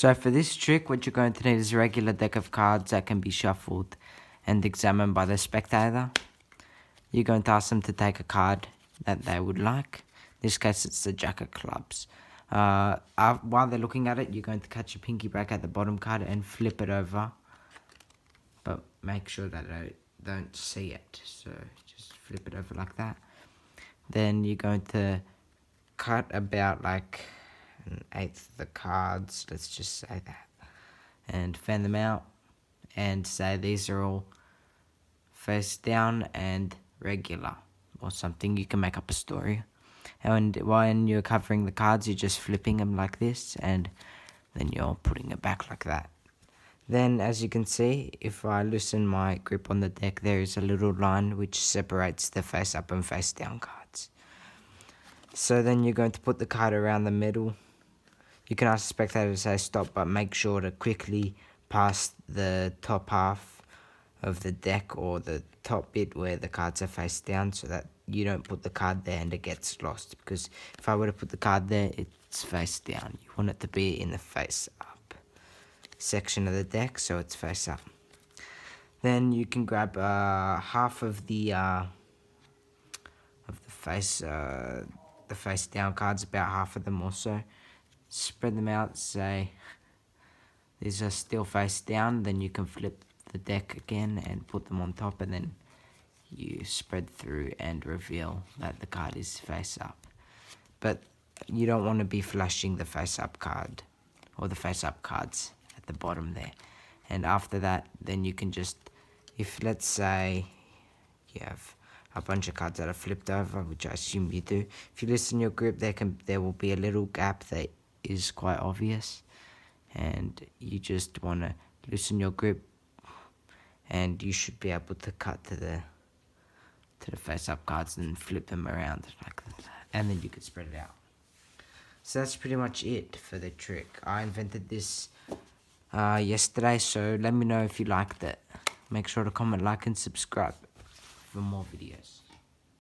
So for this trick, what you're going to need is a regular deck of cards that can be shuffled and examined by the spectator. You're going to ask them to take a card that they would like. In this case, it's the Jack of Clubs. While they're looking at it, you're going to catch your pinky break at the bottom card and flip it over. But make sure that they don't see it. So just flip it over like that. Then you're going to cut about like an eighth of the cards, let's just say that, and fan them out and say these are all face down and regular or something. You can make up a story. And when you're covering the cards, you're just flipping them like this, and then you're putting it back like that. Then, as you can see, if I loosen my grip on the deck, there is a little line which separates the face up and face down cards. So then you're going to put the card around the middle. You can ask the spectator to say stop, but make sure to quickly pass the top half of the deck or the top bit where the cards are face down, so that you don't put the card there and it gets lost. Because if I were to put the card there, it's face down. You want it to be in the face up section of the deck, so it's face up. Then you can grab half of the face down cards, about half of them also. Spread them out, say these are still face down, then you can flip the deck again and put them on top, and then you spread through and reveal that the card is face up. But you don't want to be flashing the face up card or the face up cards at the bottom there. And after that, then you can just, if let's say you have a bunch of cards that are flipped over, which I assume you do, if you listen your grip, there will be a little gap that is quite obvious, and you just want to loosen your grip, and you should be able to cut to the face up cards and flip them around like that, and then you can spread it out. So that's pretty much it for the trick. I invented this yesterday, so let me know if you liked it. Make sure to comment, like, and subscribe for more videos.